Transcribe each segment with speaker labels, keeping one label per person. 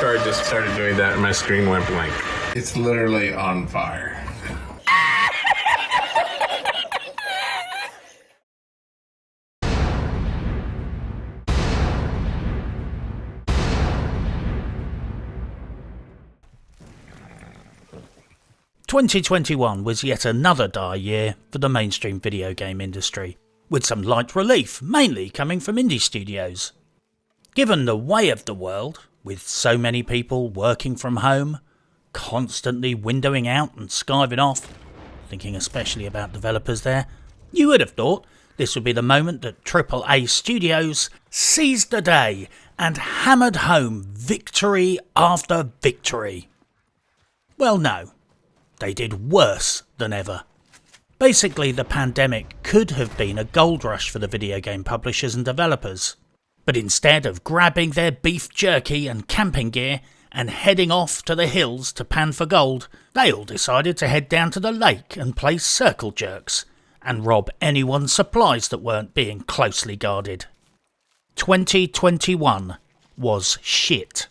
Speaker 1: after I just started doing that, my screen went blank.
Speaker 2: It's literally on fire.
Speaker 3: "2021 was yet another dire year for the mainstream video game industry, with some light relief mainly coming from indie studios. Given the way of the world, with so many people working from home, constantly windowing out and skiving off, thinking especially about developers there, you would have thought this would be the moment that AAA studios seized the day and hammered home victory after victory. Well, no. They did worse than ever. Basically, the pandemic could have been a gold rush for the video game publishers and developers. But instead of grabbing their beef jerky and camping gear and heading off to the hills to pan for gold, they all decided to head down to the lake and play circle jerks and rob anyone's supplies that weren't being closely guarded. 2021 was shit.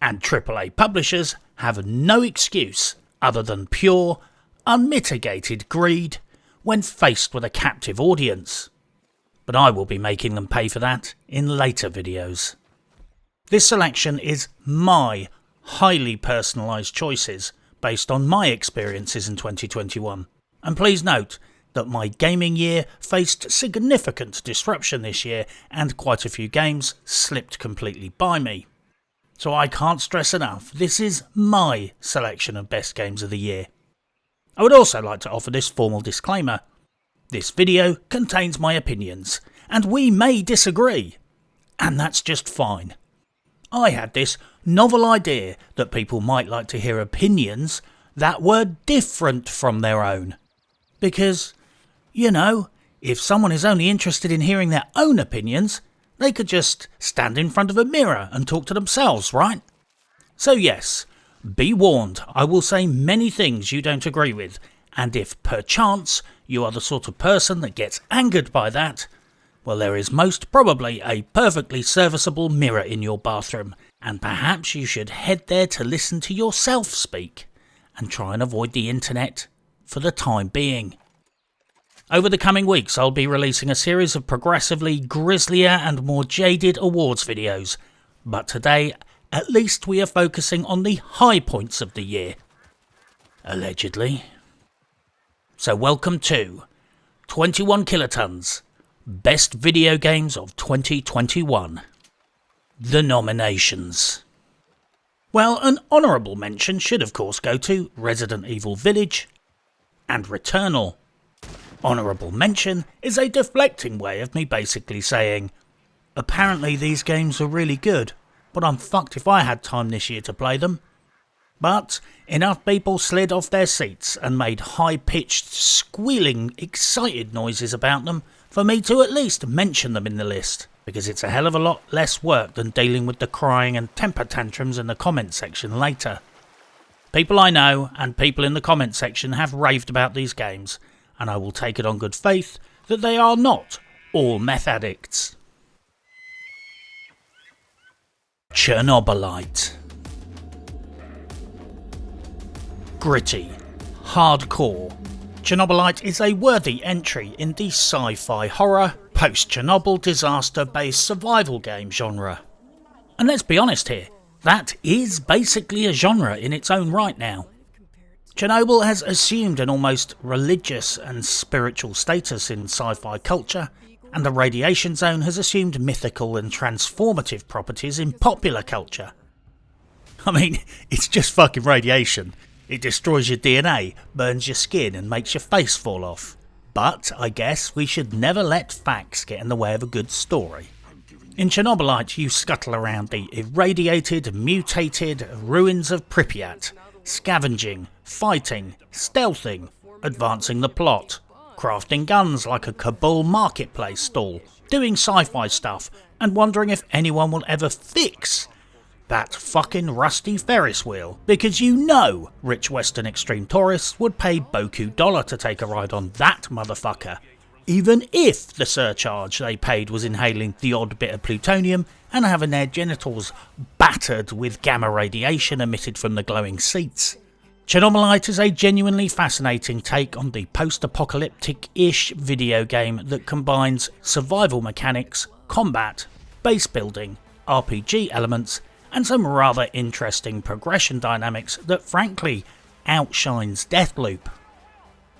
Speaker 3: And AAA publishers have no excuse other than pure, unmitigated greed when faced with a captive audience. But I will be making them pay for that in later videos. This selection is my highly personalised choices based on my experiences in 2021. And please note that my gaming year faced significant disruption this year and quite a few games slipped completely by me. So I can't stress enough, this is my selection of best games of the year. I would also like to offer this formal disclaimer. This video contains my opinions, and we may disagree, and that's just fine. I had this novel idea that people might like to hear opinions that were different from their own. Because, you know, if someone is only interested in hearing their own opinions, they could just stand in front of a mirror and talk to themselves, right? So yes, be warned, I will say many things you don't agree with, and if perchance you are the sort of person that gets angered by that, well, there is most probably a perfectly serviceable mirror in your bathroom, and perhaps you should head there to listen to yourself speak, and try and avoid the internet for the time being. Over the coming weeks, I'll be releasing a series of progressively grislier and more jaded awards videos, but today, at least we are focusing on the high points of the year. Allegedly. So welcome to 21Kilotons, Best Video Games of 2021. The nominations. Well, an honourable mention should of course go to Resident Evil Village and Returnal. Honourable mention is a deflecting way of me basically saying, apparently these games are really good, but I'm fucked if I had time this year to play them. But enough people slid off their seats and made high-pitched, squealing, excited noises about them for me to at least mention them in the list, because it's a hell of a lot less work than dealing with the crying and temper tantrums in the comment section later. People I know and people in the comment section have raved about these games, and I will take it on good faith that they are not all meth addicts. Chernobylite. Gritty, hardcore. Chernobylite is a worthy entry in the sci-fi horror, post-Chernobyl disaster-based survival game genre. And let's be honest here, that is basically a genre in its own right now. Chernobyl has assumed an almost religious and spiritual status in sci-fi culture, and the radiation zone has assumed mythical and transformative properties in popular culture. I mean, it's just fucking radiation. It destroys your DNA, burns your skin and makes your face fall off. But I guess we should never let facts get in the way of a good story. In Chernobylite you scuttle around the irradiated, mutated ruins of Pripyat, scavenging, fighting, stealthing, advancing the plot, crafting guns like a Kabul marketplace stall, doing sci-fi stuff and wondering if anyone will ever fix that fucking rusty Ferris wheel, because you know rich Western extreme tourists would pay beaucoup dollar to take a ride on that motherfucker, even if the surcharge they paid was inhaling the odd bit of plutonium and having their genitals battered with gamma radiation emitted from the glowing seats. Chernobylite is a genuinely fascinating take on the post-apocalyptic-ish video game that combines survival mechanics, combat, base building, RPG elements, and some rather interesting progression dynamics that frankly outshines Deathloop.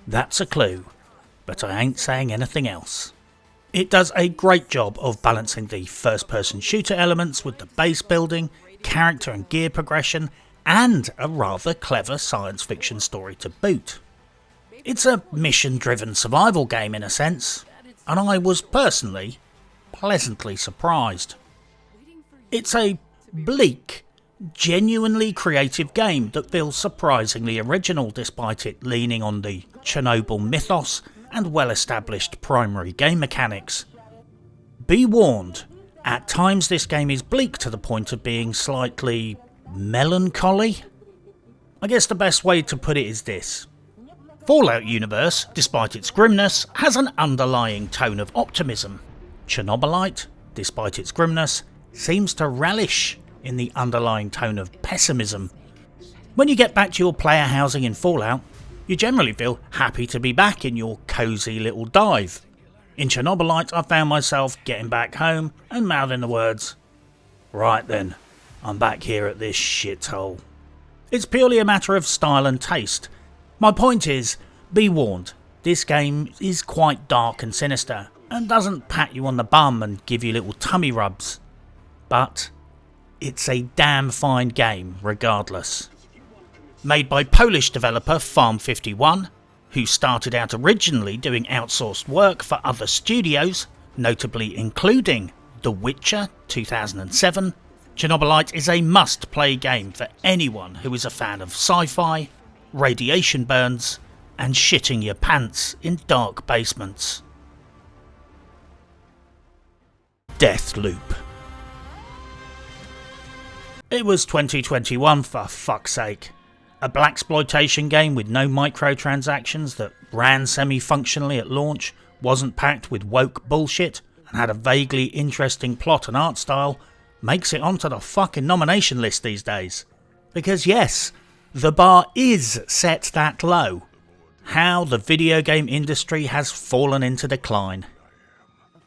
Speaker 3: That's a clue, but I ain't saying anything else. It does a great job of balancing the first-person shooter elements with the base building, character and gear progression, and a rather clever science fiction story to boot. It's a mission-driven survival game in a sense, and I was personally pleasantly surprised. It's a bleak, genuinely creative game that feels surprisingly original despite it leaning on the Chernobyl mythos and well-established primary game mechanics. Be warned, at times this game is bleak to the point of being slightly melancholy? I guess the best way to put it is this. Fallout universe, despite its grimness, has an underlying tone of optimism. Chernobylite, despite its grimness, seems to relish in the underlying tone of pessimism. When you get back to your player housing in Fallout, you generally feel happy to be back in your cosy little dive. In Chernobylite, I found myself getting back home and mouthing the words, "Right then, I'm back here at this shithole." It's purely a matter of style and taste. My point is, be warned, this game is quite dark and sinister, and doesn't pat you on the bum and give you little tummy rubs. But it's a damn fine game regardless. Made by Polish developer Farm51, who started out originally doing outsourced work for other studios, notably including The Witcher 2007, Chernobylite is a must-play game for anyone who is a fan of sci-fi, radiation burns, and shitting your pants in dark basements. Deathloop. It was 2021 for fuck's sake. A blaxploitation game with no microtransactions that ran semi-functionally at launch, wasn't packed with woke bullshit, and had a vaguely interesting plot and art style makes it onto the fucking nomination list these days. Because yes, the bar is set that low. How the video game industry has fallen into decline.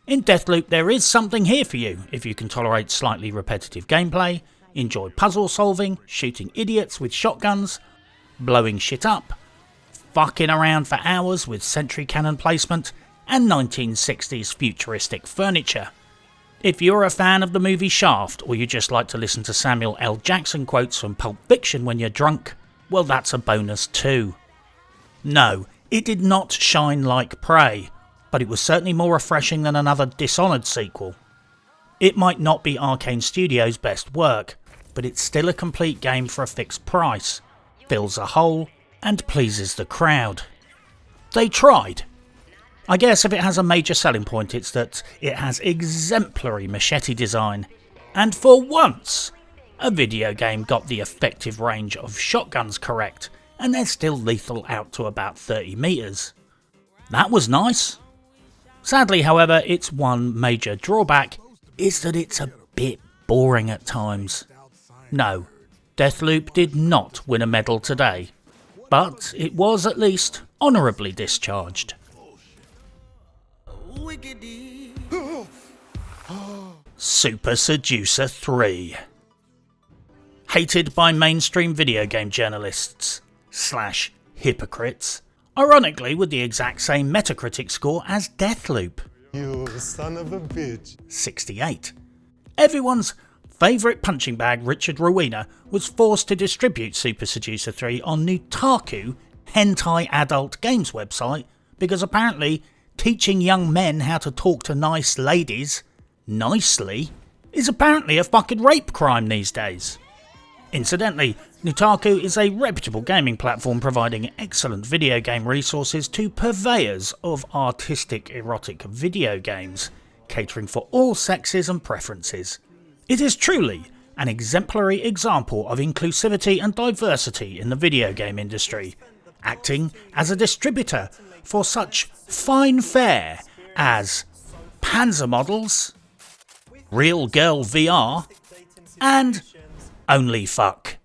Speaker 3: In Deathloop there is something here for you if you can tolerate slightly repetitive gameplay, enjoy puzzle solving, shooting idiots with shotguns, blowing shit up, fucking around for hours with sentry cannon placement, and 1960s futuristic furniture. If you're a fan of the movie Shaft, or you just like to listen to Samuel L. Jackson quotes from Pulp Fiction when you're drunk, well that's a bonus too. No, it did not shine like Prey, but it was certainly more refreshing than another Dishonored sequel. It might not be Arcane Studios' best work, but it's still a complete game for a fixed price, fills a hole, and pleases the crowd. They tried. I guess if it has a major selling point, it's that it has exemplary machete design, and for once, a video game got the effective range of shotguns correct, and they're still lethal out to about 30 metres. That was nice. Sadly, however, its one major drawback is that it's a bit boring at times. No, Deathloop did not win a medal today, but it was at least honourably discharged. Super Seducer 3. Hated by mainstream video game journalists / hypocrites, ironically with the exact same Metacritic score as Deathloop.
Speaker 4: You son of a bitch.
Speaker 3: 68. Everyone's favourite punching bag Richard Rowena was forced to distribute Super Seducer 3 on Nutaku, hentai adult games website, because apparently teaching young men how to talk to nice ladies nicely is apparently a fucking rape crime these days. Incidentally, Nutaku is a reputable gaming platform providing excellent video game resources to purveyors of artistic erotic video games, catering for all sexes and preferences. It is truly an exemplary example of inclusivity and diversity in the video game industry, acting as a distributor for such fine fare as Panzer models, Real Girl VR, and Only Fuck.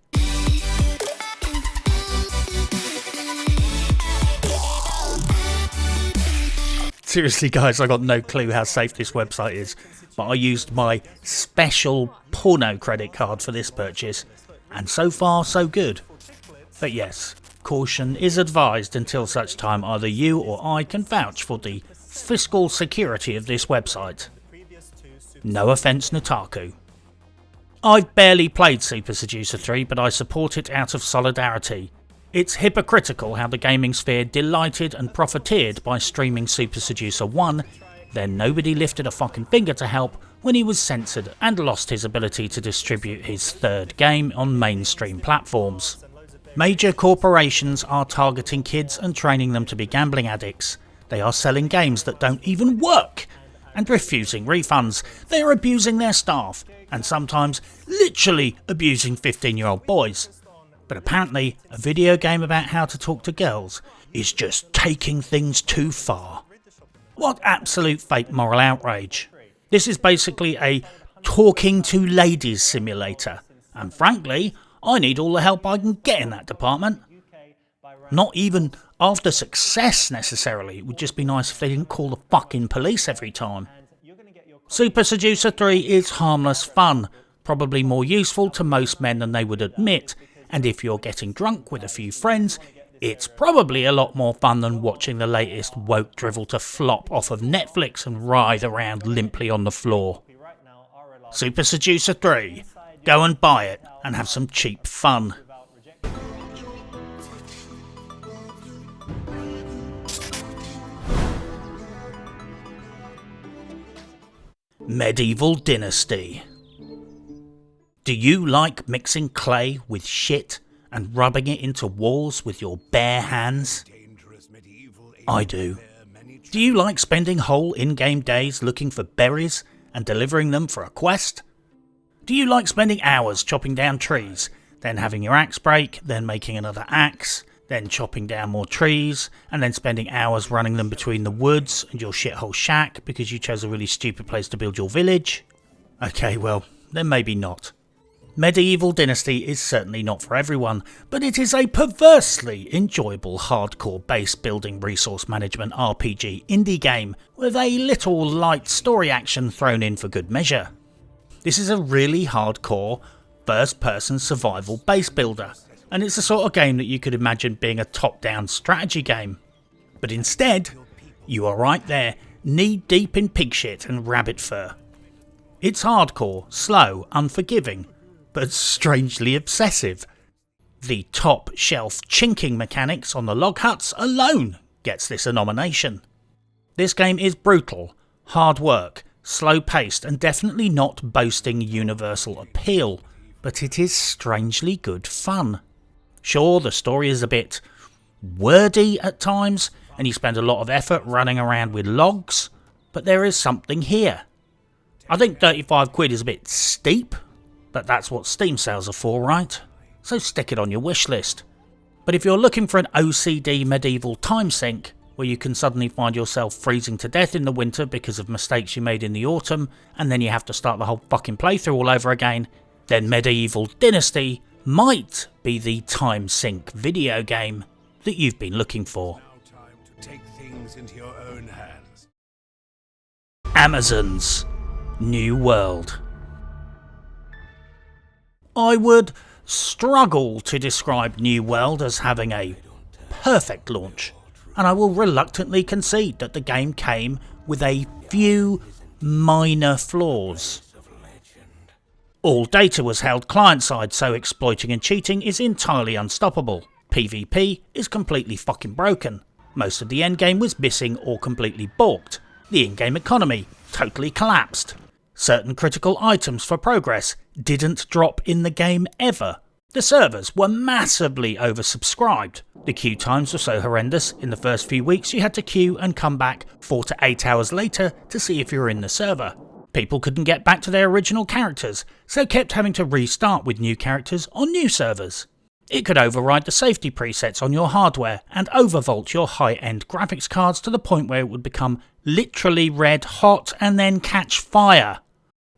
Speaker 3: Seriously guys, I got no clue how safe this website is, but I used my special porno credit card for this purchase, and so far so good. But yes, caution is advised until such time either you or I can vouch for the fiscal security of this website. No offence, Nutaku. I've barely played Super Seducer 3, but I support it out of solidarity. It's hypocritical how the gaming sphere delighted and profiteered by streaming Super Seducer 1, then nobody lifted a fucking finger to help when he was censored and lost his ability to distribute his third game on mainstream platforms. Major corporations are targeting kids and training them to be gambling addicts. They are selling games that don't even work and refusing refunds. They are abusing their staff and sometimes literally abusing 15-year-old boys. But apparently, a video game about how to talk to girls is just taking things too far. What absolute fake moral outrage. This is basically a talking to ladies simulator, and frankly, I need all the help I can get in that department. Not even after success necessarily, it would just be nice if they didn't call the fucking police every time. Super Seducer 3 is harmless fun, probably more useful to most men than they would admit, and if you're getting drunk with a few friends, it's probably a lot more fun than watching the latest woke drivel to flop off of Netflix and writhe around limply on the floor. Super Seducer 3. Go and buy it and have some cheap fun. Medieval Dynasty. Do you like mixing clay with shit and rubbing it into walls with your bare hands? I do. Do you like spending whole in-game days looking for berries and delivering them for a quest? Do you like spending hours chopping down trees, then having your axe break, then making another axe, then chopping down more trees, and then spending hours running them between the woods and your shithole shack because you chose a really stupid place to build your village? Okay, well, then maybe not. Medieval Dynasty is certainly not for everyone, but it is a perversely enjoyable hardcore base building resource management RPG indie game with a little light story action thrown in for good measure. This is a really hardcore first person survival base builder, and it's the sort of game that you could imagine being a top down strategy game. But instead, you are right there, knee deep in pig shit and rabbit fur. It's hardcore, slow, unforgiving, but strangely obsessive. The top shelf chinking mechanics on the log huts alone gets this a nomination. This game is brutal, hard work, slow paced and definitely not boasting universal appeal, but it is strangely good fun. Sure, the story is a bit wordy at times and you spend a lot of effort running around with logs, but there is something here. I think 35 quid is a bit steep, but that's what Steam sales are for, right? So stick it on your wish list. But if you're looking for an OCD medieval time sink, where you can suddenly find yourself freezing to death in the winter because of mistakes you made in the autumn, and then you have to start the whole fucking playthrough all over again, then Medieval Dynasty might be the time sink video game that you've been looking for.
Speaker 5: Now time to take things into your own hands.
Speaker 3: Amazon's New World. I would struggle to describe New World as having a perfect launch, and I will reluctantly concede that the game came with a few minor flaws. All data was held client-side, so exploiting and cheating is entirely unstoppable. PvP is completely fucking broken. Most of the endgame was missing or completely balked. The in-game economy totally collapsed. Certain critical items for progress didn't drop in the game ever. The servers were massively oversubscribed. The queue times were so horrendous, in the first few weeks you had to queue and come back 4 to 8 hours later to see if you were in the server. People couldn't get back to their original characters, so kept having to restart with new characters on new servers. It could override the safety presets on your hardware and overvolt your high-end graphics cards to the point where it would become literally red hot and then catch fire.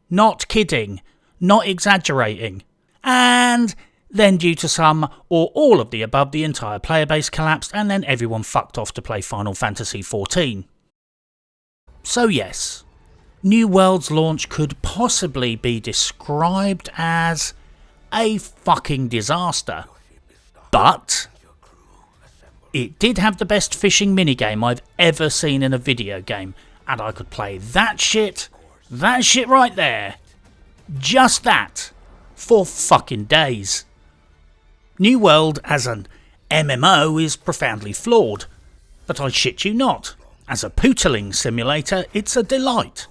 Speaker 3: Not kidding, not exaggerating. And then due to some or all of the above, the entire player base collapsed and then everyone fucked off to play Final Fantasy XIV. So yes, New World's launch could possibly be described as a fucking disaster. But it did have the best fishing minigame I've ever seen in a video game, and I could play that shit right there, just that, for fucking days. New World as an MMO is profoundly flawed, but I shit you not, as a pootling simulator it's a delight.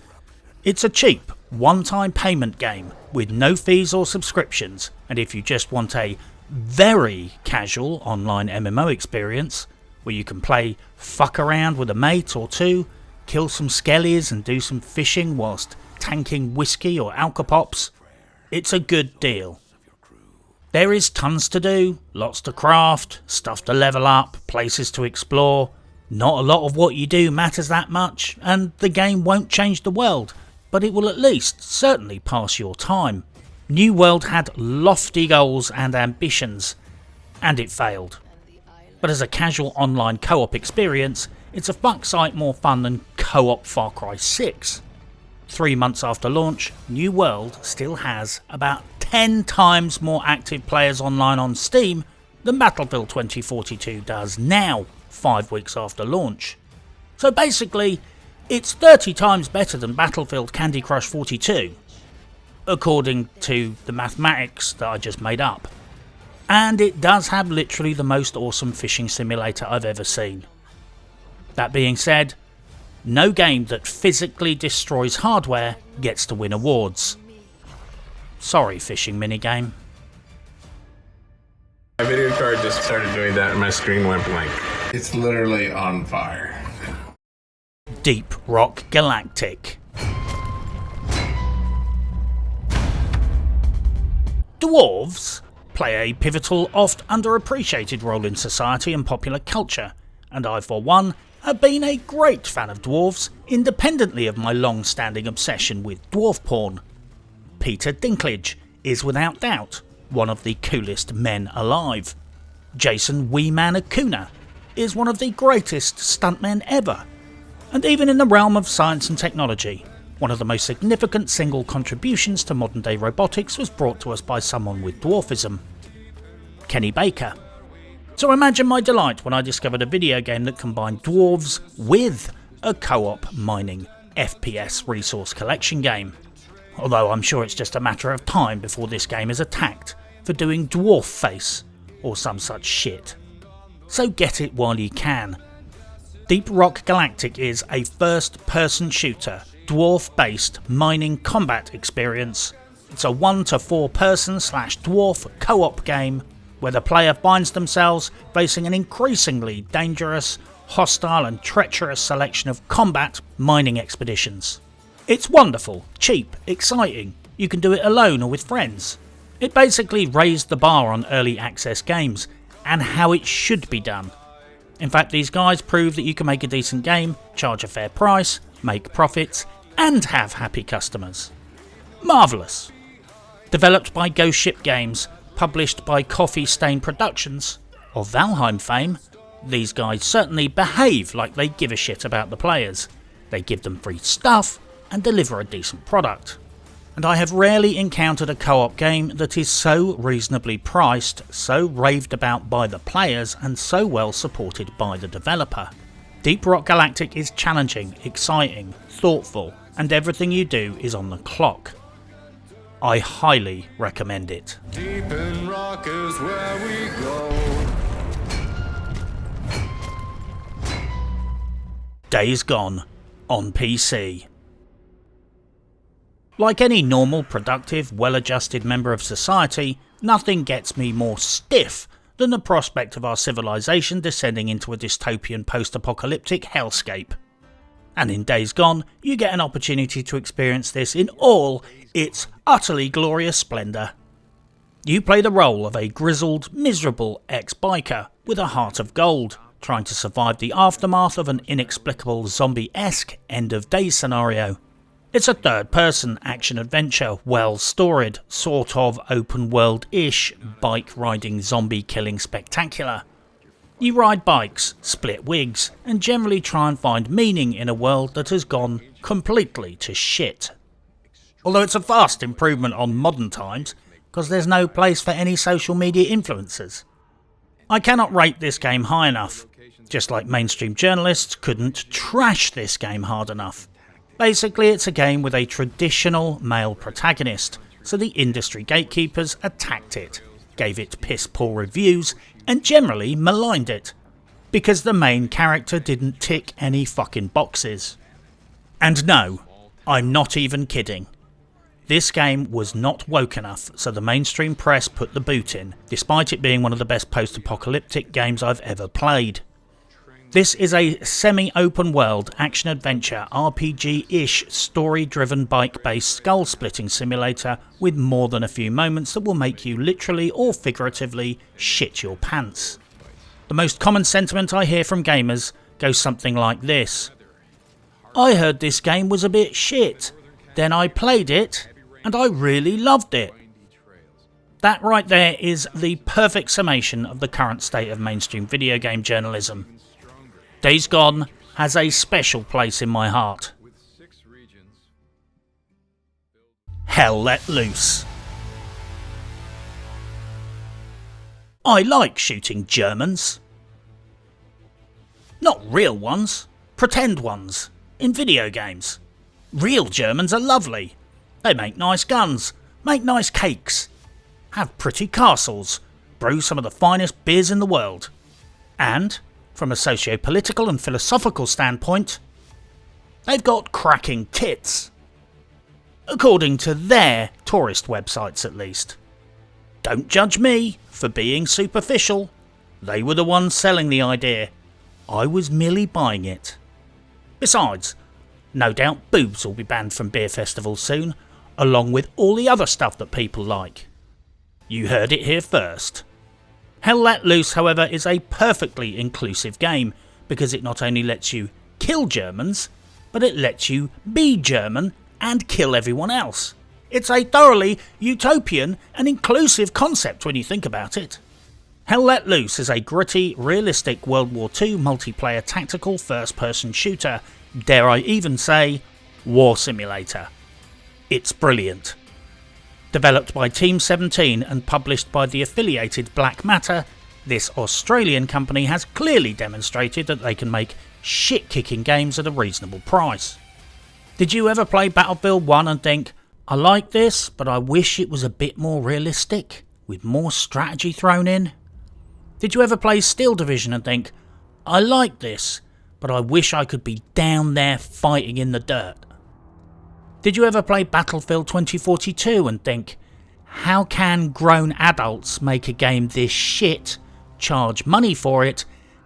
Speaker 3: It's a cheap, one-time payment game with no fees or subscriptions, and if you just want a very casual online MMO experience where you can play fuck around with a mate or two, kill some skellies and do some fishing whilst tanking whiskey or alcopops, it's a good deal. There is tons to do, lots to craft, stuff to level up, places to explore. Not a lot of what you do matters that much, and the game won't change the world, but it will at least certainly pass your time. New World had lofty goals and ambitions, and it failed. But as a casual online co-op experience, it's a fuck sight more fun than co-op Far Cry 6. 3 months after launch, New World still has about 10 times more active players online on Steam than Battlefield 2042 does now, 5 weeks after launch. So basically, it's 30 times better than Battlefield Candy Crush 42. According to the mathematics that I just made up. And it does have literally the most awesome fishing simulator I've ever seen. That being said, no game that physically destroys hardware gets to win awards. Sorry, fishing minigame.
Speaker 1: My video card just started doing that and my screen went blank.
Speaker 2: It's literally on fire.
Speaker 3: Deep Rock Galactic. Dwarves play a pivotal, oft underappreciated role in society and popular culture, and I for one have been a great fan of dwarves independently of my long-standing obsession with dwarf porn. Peter Dinklage is without doubt one of the coolest men alive. Jason Weeman Acuna is one of the greatest stuntmen ever, and even in the realm of science and technology, one of the most significant single contributions to modern day robotics was brought to us by someone with dwarfism. Kenny Baker. So imagine my delight when I discovered a video game that combined dwarves with a co-op mining FPS resource collection game. Although I'm sure it's just a matter of time before this game is attacked for doing dwarf face or some such shit. So get it while you can. Deep Rock Galactic is a first-person shooter, dwarf-based mining combat experience. It's a 1 to 4 person / dwarf co-op game where the player finds themselves facing an increasingly dangerous, hostile and treacherous selection of combat mining expeditions. It's wonderful, cheap, exciting. You can do it alone or with friends. It basically raised the bar on early access games and how it should be done. In fact, these guys prove that you can make a decent game, charge a fair price, make profits, and have happy customers. Marvellous. Developed by Ghost Ship Games, published by Coffee Stain Productions, of Valheim fame, these guys certainly behave like they give a shit about the players. They give them free stuff and deliver a decent product. And I have rarely encountered a co-op game that is so reasonably priced, so raved about by the players, and so well supported by the developer. Deep Rock Galactic is challenging, exciting, thoughtful, and everything you do is on the clock. I highly recommend it.
Speaker 5: Deep in rock is where we go.
Speaker 3: Days Gone on PC. Like any normal, productive, well-adjusted member of society, nothing gets me more stiff than the prospect of our civilization descending into a dystopian post-apocalyptic hellscape. And in Days Gone, you get an opportunity to experience this in all its utterly glorious splendour. You play the role of a grizzled, miserable ex-biker with a heart of gold, trying to survive the aftermath of an inexplicable zombie-esque end-of-days scenario. It's a third-person action-adventure, well-storied, sort of open-world-ish, bike-riding zombie-killing spectacular. You ride bikes, split wigs, and generally try and find meaning in a world that has gone completely to shit. Although it's a vast improvement on modern times, because there's no place for any social media influencers. I cannot rate this game high enough, just like mainstream journalists couldn't trash this game hard enough. Basically, it's a game with a traditional male protagonist, so the industry gatekeepers attacked it, gave it piss poor reviews, and generally maligned it, because the main character didn't tick any fucking boxes. And no, I'm not even kidding. This game was not woke enough, so the mainstream press put the boot in, despite it being one of the best post-apocalyptic games I've ever played. This is a semi-open world, action-adventure, RPG-ish, story-driven bike-based skull-splitting simulator with more than a few moments that will make you literally or figuratively shit your pants. The most common sentiment I hear from gamers goes something like this: I heard this game was a bit shit, then I played it, and I really loved it. That right there is the perfect summation of the current state of mainstream video game journalism. Days Gone has a special place in my heart. Hell Let Loose. I like shooting Germans. Not real ones, pretend ones, in video games. Real Germans are lovely. They make nice guns, make nice cakes, have pretty castles, brew some of the finest beers in the world. And, from a socio-political and philosophical standpoint, they've got cracking tits. According to their tourist websites at least. Don't judge me for being superficial. They were the ones selling the idea. I was merely buying it. Besides, no doubt boobs will be banned from beer festivals soon, along with all the other stuff that people like. You heard it here first. Hell Let Loose, however, is a perfectly inclusive game, because it not only lets you kill Germans, but it lets you be German and kill everyone else. It's a thoroughly utopian and inclusive concept when you think about it. Hell Let Loose is a gritty, realistic World War II multiplayer tactical first-person shooter, dare I even say, war simulator. It's brilliant. Developed by Team 17 and published by the affiliated Black Matter, this Australian company has clearly demonstrated that they can make shit-kicking games at a reasonable price. Did you ever play Battlefield 1 and think, I like this, but I wish it was a bit more realistic, with more strategy thrown in? Did you ever play Steel Division and think, I like this, but I wish I could be down there fighting in the dirt? Did you ever play Battlefield 2042 and think, how can grown adults make a game this shit, charge money for it,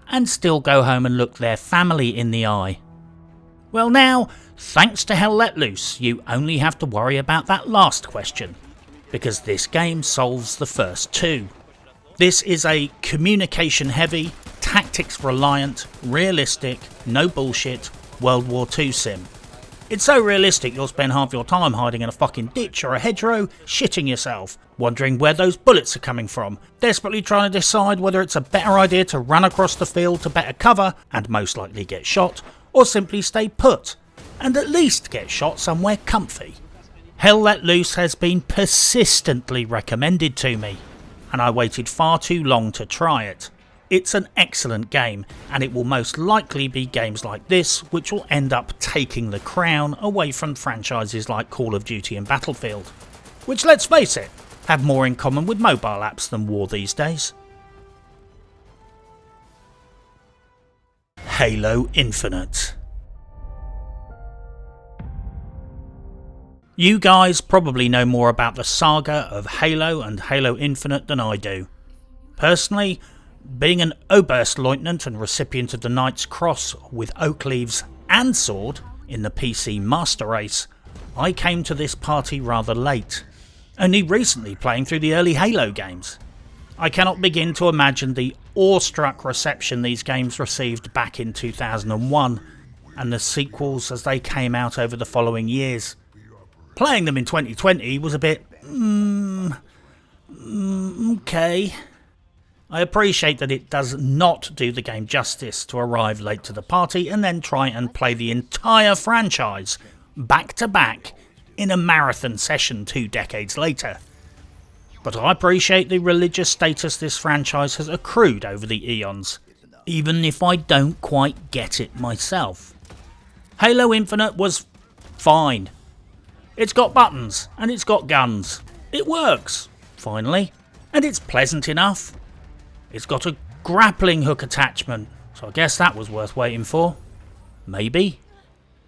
Speaker 3: and still go home and look their family in the eye? Well now, thanks to Hell Let Loose, you only have to worry about that last question, because this game solves the first two. This is a communication-heavy, tactics-reliant, realistic, no bullshit World War II sim. It's so realistic you'll spend half your time hiding in a fucking ditch or a hedgerow, shitting yourself, wondering where those bullets are coming from, desperately trying to decide whether it's a better idea to run across the field to better cover, and most likely get shot, or simply stay put, and at least get shot somewhere comfy. Hell Let Loose has been persistently recommended to me, and I waited far too long to try it. It's an excellent game, and it will most likely be games like this which will end up taking the crown away from franchises like Call of Duty and Battlefield, which, let's face it, have more in common with mobile apps than war these days. Halo Infinite. You guys probably know more about the saga of Halo and Halo Infinite than I do. Personally, being an Oberstleutnant and recipient of the Knight's Cross with oak leaves and sword in the PC Master Race, I came to this party rather late, only recently playing through the early Halo games. I cannot begin to imagine the awestruck reception these games received back in 2001, and the sequels as they came out over the following years. Playing them in 2020 was a bit, okay. I appreciate that it does not do the game justice to arrive late to the party and then try and play the entire franchise back to back in a marathon session 2 decades later. But I appreciate the religious status this franchise has accrued over the eons, even if I don't quite get it myself. Halo Infinite was fine. It's got buttons, and it's got guns. It works, finally, and it's pleasant enough. It's got a grappling hook attachment, so I guess that was worth waiting for. Maybe.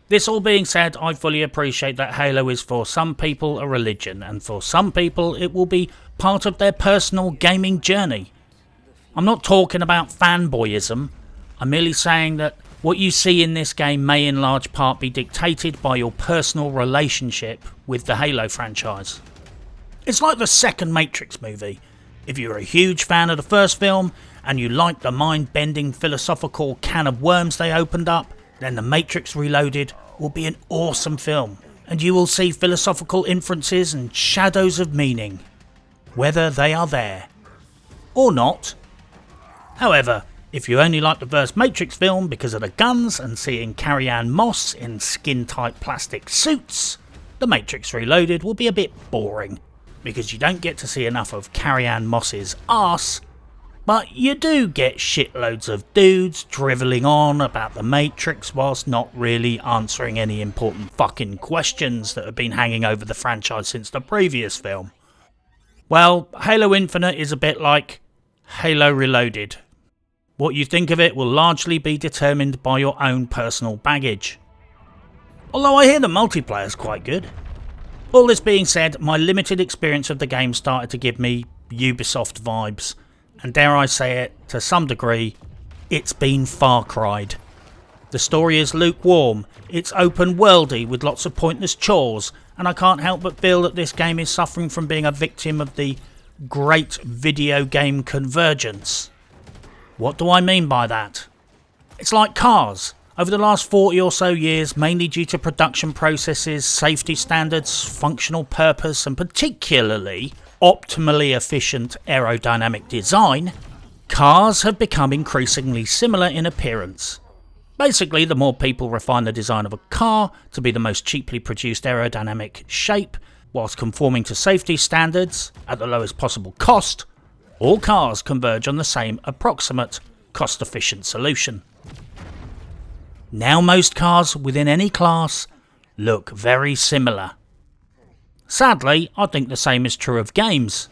Speaker 3: This all being said, I fully appreciate that Halo is for some people a religion, and for some people it will be part of their personal gaming journey. I'm not talking about fanboyism, I'm merely saying that what you see in this game may in large part be dictated by your personal relationship with the Halo franchise. It's like the second Matrix movie. If you're a huge fan of the first film, and you like the mind-bending philosophical can of worms they opened up, then The Matrix Reloaded will be an awesome film, and you will see philosophical inferences and shadows of meaning, whether they are there or not. However, if you only like the first Matrix film because of the guns and seeing Carrie-Anne Moss in skin-tight plastic suits, The Matrix Reloaded will be a bit boring, because you don't get to see enough of Carrie-Anne Moss's arse. But you do get shitloads of dudes drivelling on about the Matrix whilst not really answering any important fucking questions that have been hanging over the franchise since the previous film. Well, Halo Infinite is a bit like Halo Reloaded. What you think of it will largely be determined by your own personal baggage. Although I hear the multiplayer is quite good. All this being said, my limited experience of the game started to give me Ubisoft vibes. And dare I say it, to some degree, it's been Far Cry'd. The story is lukewarm, it's open worldy with lots of pointless chores, and I can't help but feel that this game is suffering from being a victim of the great video game convergence. What do I mean by that? It's like cars. Over the last 40 or so years, mainly due to production processes, safety standards, functional purpose, and particularly optimally efficient aerodynamic design, cars have become increasingly similar in appearance. Basically, the more people refine the design of a car to be the most cheaply produced aerodynamic shape, whilst conforming to safety standards at the lowest possible cost, all cars converge on the same approximate, cost-efficient solution. Now most cars within any class look very similar. Sadly, I think the same is true of games.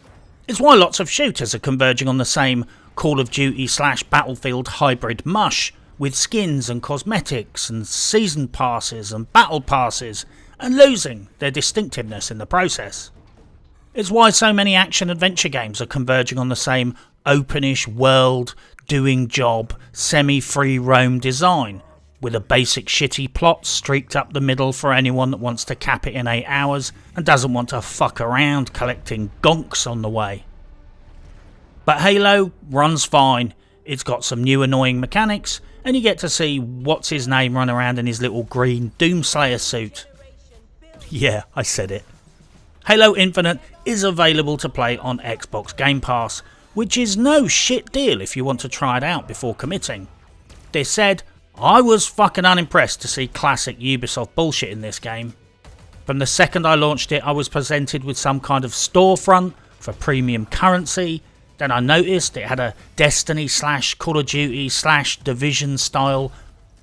Speaker 3: It's why lots of shooters are converging on the same Call of Duty/Battlefield hybrid mush, with skins and cosmetics and season passes and battle passes, and losing their distinctiveness in the process. It's why so many action-adventure games are converging on the same openish world, doing job, semi-free roam design, with a basic shitty plot streaked up the middle for anyone that wants to cap it in 8 hours and doesn't want to fuck around collecting gonks on the way. But Halo runs fine. It's got some new annoying mechanics, and you get to see what's-his-name run around in his little green Doomslayer suit. Yeah, I said it. Halo Infinite is available to play on Xbox Game Pass, which is no shit deal if you want to try it out before committing. This said, I was fucking unimpressed to see classic Ubisoft bullshit in this game. From the second I launched it, I was presented with some kind of storefront for premium currency. Then I noticed it had a Destiny/Call of Duty/Division style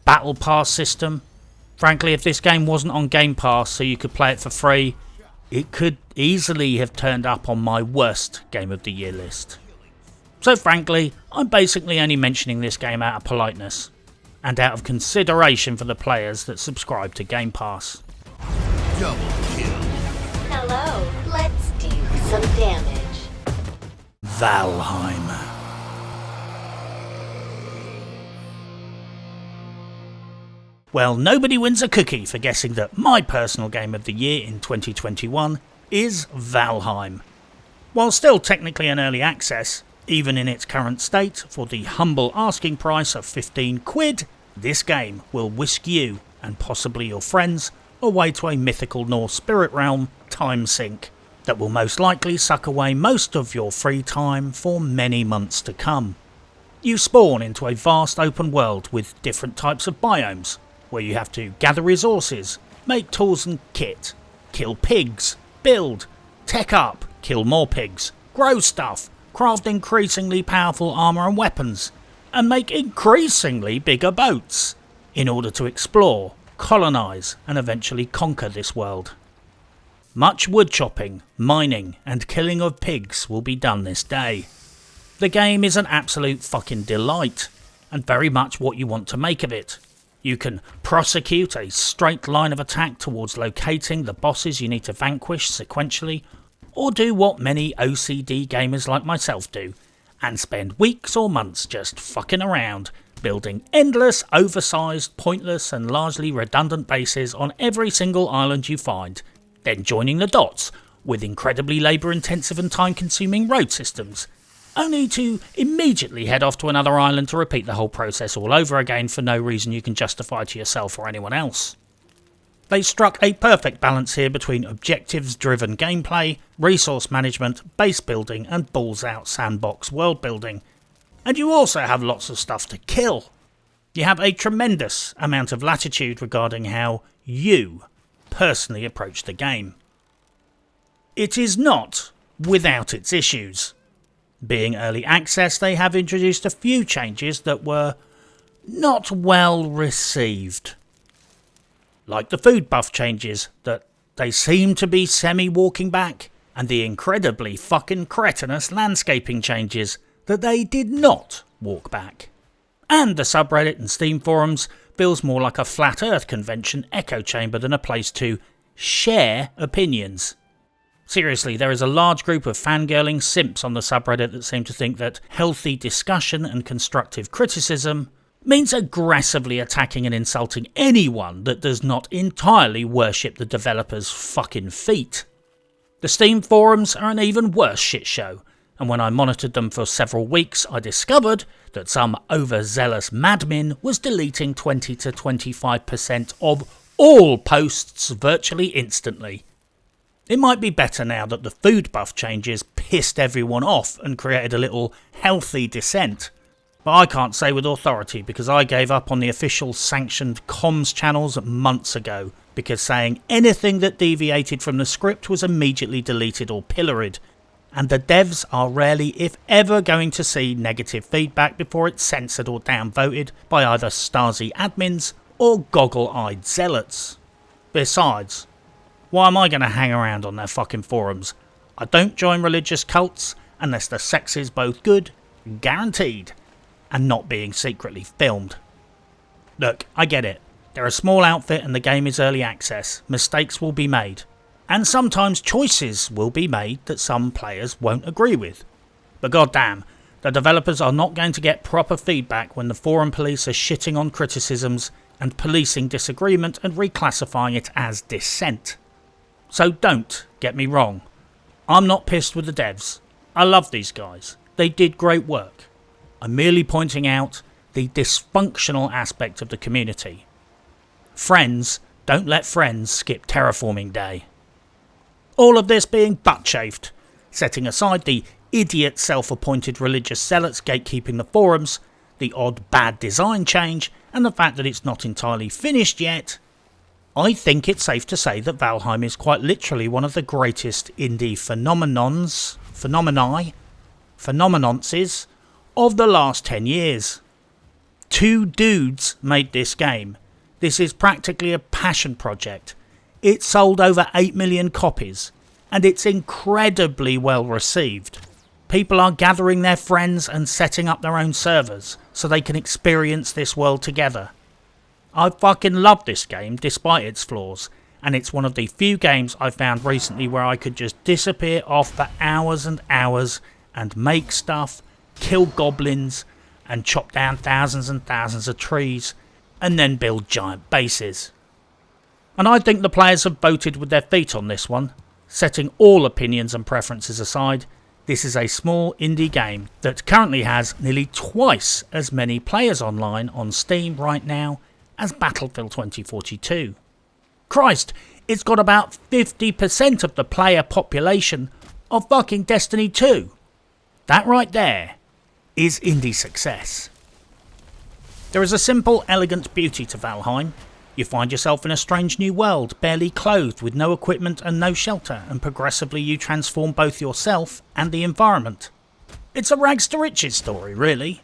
Speaker 3: battle pass system. Frankly, if this game wasn't on Game Pass so you could play it for free, it could easily have turned up on my worst Game of the Year list. So frankly, I'm basically only mentioning this game out of politeness, and out of consideration for the players that subscribe to Game Pass.
Speaker 6: Double kill.
Speaker 7: Hello, let's do some damage.
Speaker 3: Valheim. Well, nobody wins a cookie for guessing that my personal game of the year in 2021 is Valheim. While still technically an early access, even in its current state, for the humble asking price of 15 quid, this game will whisk you, and possibly your friends, away to a mythical Norse spirit realm time sink that will most likely suck away most of your free time for many months to come. You spawn into a vast open world with different types of biomes, where you have to gather resources, make tools and kit, kill pigs, build, tech up, kill more pigs, grow stuff, craft increasingly powerful armour and weapons, and make increasingly bigger boats, in order to explore, colonise and eventually conquer this world. Much wood chopping, mining and killing of pigs will be done this day. The game is an absolute fucking delight, and very much what you want to make of it. You can prosecute a straight line of attack towards locating the bosses you need to vanquish sequentially, or do what many OCD gamers like myself do, and spend weeks or months just fucking around, building endless, oversized, pointless and largely redundant bases on every single island you find, then joining the dots with incredibly labour intensive and time consuming road systems, only to immediately head off to another island to repeat the whole process all over again for no reason you can justify to yourself or anyone else. They struck a perfect balance here between objectives-driven gameplay, resource management, base building and balls-out sandbox world building. And you also have lots of stuff to kill. You have a tremendous amount of latitude regarding how you personally approach the game. It is not without its issues. Being early access, they have introduced a few changes that were not well received. Like the food buff changes that they seem to be semi-walking back, and the incredibly fucking cretinous landscaping changes that they did not walk back. And the subreddit and Steam forums feels more like a flat earth convention echo chamber than a place to share opinions. Seriously, there is a large group of fangirling simps on the subreddit that seem to think that healthy discussion and constructive criticism means aggressively attacking and insulting anyone that does not entirely worship the developers' fucking feet. The Steam forums are an even worse shit show, and when I monitored them for several weeks I discovered that some overzealous madman was deleting 20 to 25% of all posts virtually instantly. It might be better now that the food buff changes pissed everyone off and created a little healthy dissent. But I can't say with authority because I gave up on the official sanctioned comms channels months ago because saying anything that deviated from the script was immediately deleted or pilloried, and the devs are rarely if ever going to see negative feedback before it's censored or downvoted by either Stasi admins or goggle-eyed zealots. Besides, why am I going to hang around on their fucking forums? I don't join religious cults unless the sex is both good, guaranteed, and not being secretly filmed. Look, I get it. They're a small outfit and the game is early access. Mistakes will be made. And sometimes choices will be made that some players won't agree with. But goddamn, the developers are not going to get proper feedback when the forum police are shitting on criticisms and policing disagreement and reclassifying it as dissent. So don't get me wrong. I'm not pissed with the devs. I love these guys. They did great work. I'm merely pointing out the dysfunctional aspect of the community. Friends don't let friends skip terraforming day. All of this being butt-chafed, setting aside the idiot self-appointed religious zealots gatekeeping the forums, the odd bad design change, and the fact that it's not entirely finished yet, I think it's safe to say that Valheim is quite literally one of the greatest indie phenomenonces of the last 10 years. Two dudes made this game. This is practically a passion project. It sold over 8 million copies, and it's incredibly well received. People are gathering their friends and setting up their own servers so they can experience this world together. I fucking love this game despite its flaws, and it's one of the few games I've found recently where I could just disappear off for hours and hours and make stuff, kill goblins, and chop down thousands and thousands of trees, and then build giant bases. And I think the players have voted with their feet on this one. Setting all opinions and preferences aside, this is a small indie game that currently has nearly twice as many players online on Steam right now as Battlefield 2042. Christ, it's got about 50% of the player population of fucking Destiny 2. That right there is indie success. There is a simple, elegant beauty to Valheim. You find yourself in a strange new world, barely clothed, with no equipment and no shelter, and progressively you transform both yourself and the environment. It's a rags to riches story, really.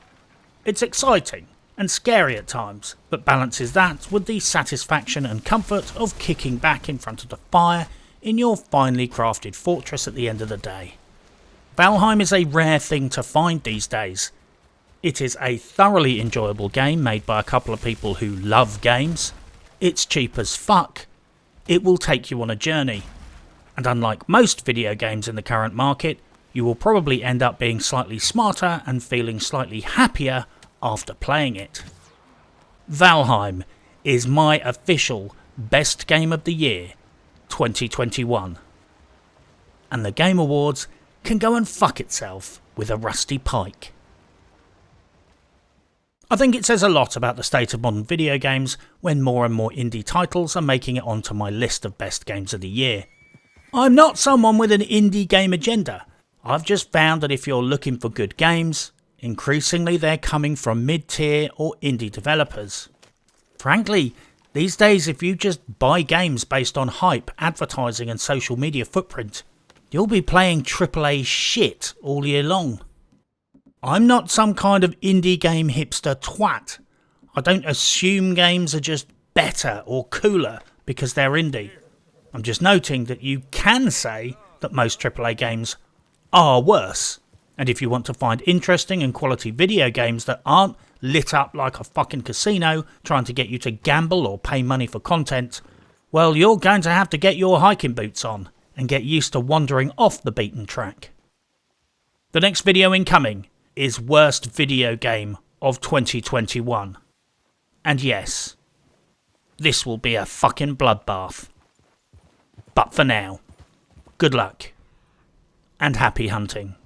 Speaker 3: It's exciting and scary at times, but balances that with the satisfaction and comfort of kicking back in front of the fire in your finely crafted fortress at the end of the day. Valheim is a rare thing to find these days. It is a thoroughly enjoyable game made by a couple of people who love games. It's cheap as fuck. It will take you on a journey. And unlike most video games in the current market, you will probably end up being slightly smarter and feeling slightly happier after playing it. Valheim is my official best game of the year 2021. And the Game Awards can go and fuck itself with a rusty pike. I think it says a lot about the state of modern video games when more and more indie titles are making it onto my list of best games of the year. I'm not someone with an indie game agenda. I've just found that if you're looking for good games, increasingly they're coming from mid-tier or indie developers. Frankly, these days if you just buy games based on hype, advertising and social media footprint, you'll be playing AAA shit all year long. I'm not some kind of indie game hipster twat. I don't assume games are just better or cooler because they're indie. I'm just noting that you can say that most AAA games are worse. And if you want to find interesting and quality video games that aren't lit up like a fucking casino trying to get you to gamble or pay money for content, well, you're going to have to get your hiking boots on and get used to wandering off the beaten track. The next video incoming is worst video game of 2021. And yes, this will be a fucking bloodbath. But for now, good luck and happy hunting.